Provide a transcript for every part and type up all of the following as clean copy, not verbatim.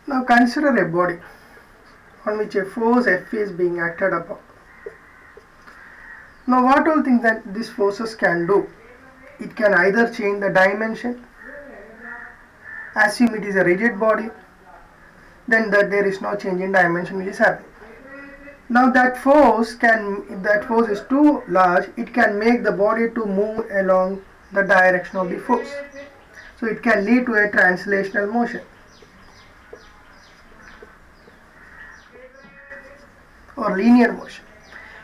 Now consider a body on which a force F is being acted upon. Now what all things that these forces can do? It can either change the dimension, assume it is a rigid body, then that there is no change in dimension which is happening. Now if that force is too large, it can make the body to move along the direction of the force. So it can lead to a translational motion or linear motion.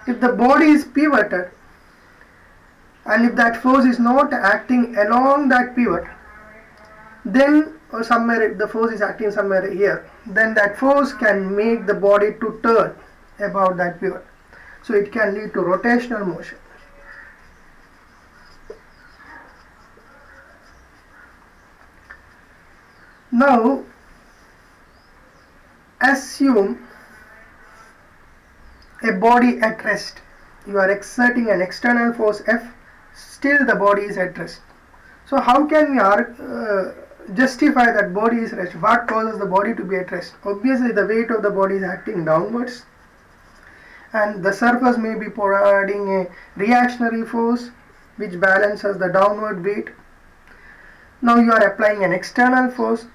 If the body is pivoted and if that force is not acting along that pivot, then or somewhere if the force is acting somewhere here, then that force can make the body to turn about that pivot. So it can lead to rotational motion. Now assume a body at rest. You are exerting an external force F, still the body is at rest. So how can we justify that body is rest? What causes the body to be at rest? Obviously the weight of the body is acting downwards and the surface may be providing a reactionary force which balances the downward weight. Now you are applying an external force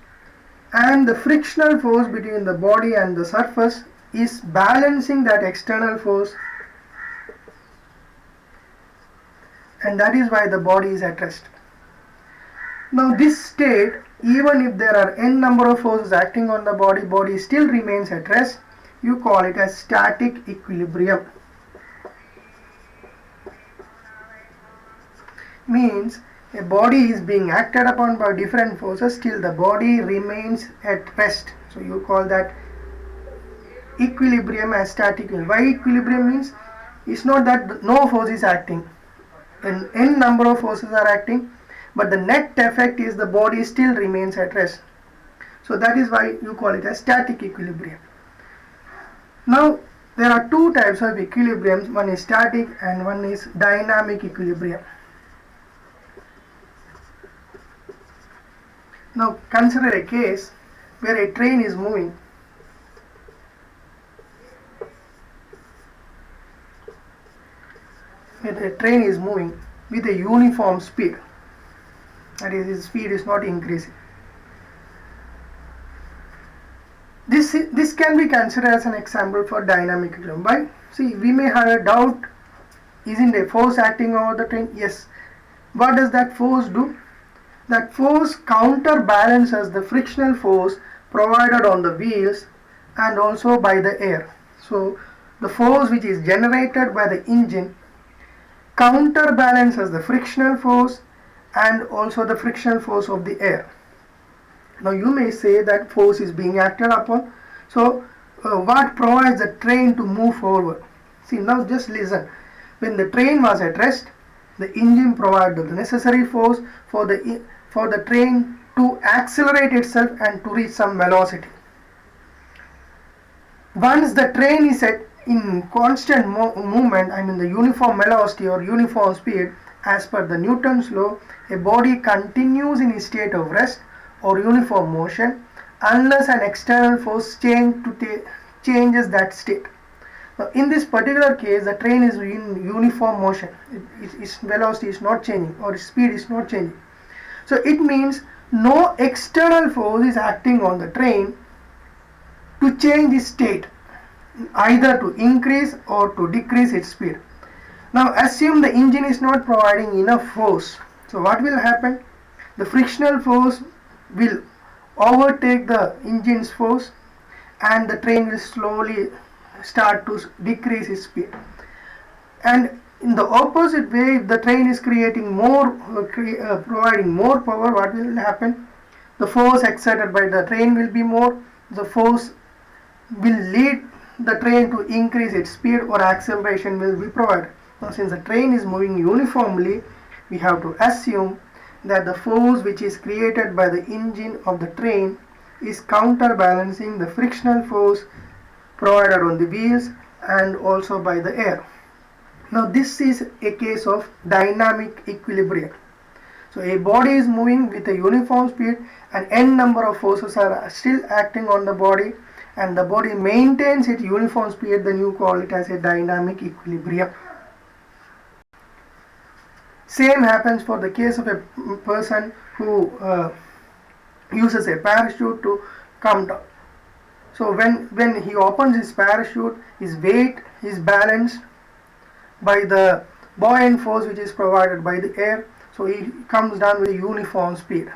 and the frictional force between the body and the surface is balancing that external force, and that is why the body is at rest. Now this state, even if there are n number of forces acting on the body still remains at rest. You call it as static equilibrium. Means a body is being acted upon by different forces, still the body remains at rest. So you call that equilibrium as static equilibrium. Why equilibrium means? It's not that no force is acting. An n number of forces are acting, but the net effect is the body still remains at rest. So that is why you call it as static equilibrium. Now there are two types of equilibriums. One is static and one is dynamic equilibrium. Now consider a case where a train is moving. The train is moving with a uniform speed, that is, its speed is not increasing. This can be considered as an example for dynamic equilibrium. Why? See, we may have a doubt, isn't a force acting over the train? Yes. What does that force do? That force counterbalances the frictional force provided on the wheels and also by the air. So the force which is generated by the engine counterbalances the frictional force and also the frictional force of the air. Now you may say that force is being acted upon. So what provides the train to move forward? See, now just listen. When the train was at rest, the engine provided the necessary force for the train to accelerate itself and to reach some velocity. Once the train is in constant movement, I mean the uniform velocity or uniform speed, as per the Newton's law, a body continues in a state of rest or uniform motion unless an external force changes that state. Now in this particular case, the train is in uniform motion. Its velocity is not changing or its speed is not changing. So it means no external force is acting on the train to change its state, either to increase or to decrease its speed. Now assume the engine is not providing enough force. So what will happen? The frictional force will overtake the engine's force and the train will slowly start to decrease its speed. And in the opposite way, if the train is providing more power, what will happen? The force exerted by the train will be more. The force will lead the train to increase its speed or acceleration will be provided. Now since the train is moving uniformly, we have to assume that the force which is created by the engine of the train is counterbalancing the frictional force provided on the wheels and also by the air. Now this is a case of dynamic equilibrium. So a body is moving with a uniform speed and n number of forces are still acting on the body, and the body maintains its uniform speed, then you call it as a dynamic equilibrium. Same happens for the case of a person who uses a parachute to come down. So when he opens his parachute, his weight is balanced by the buoyant force which is provided by the air, so he comes down with a uniform speed.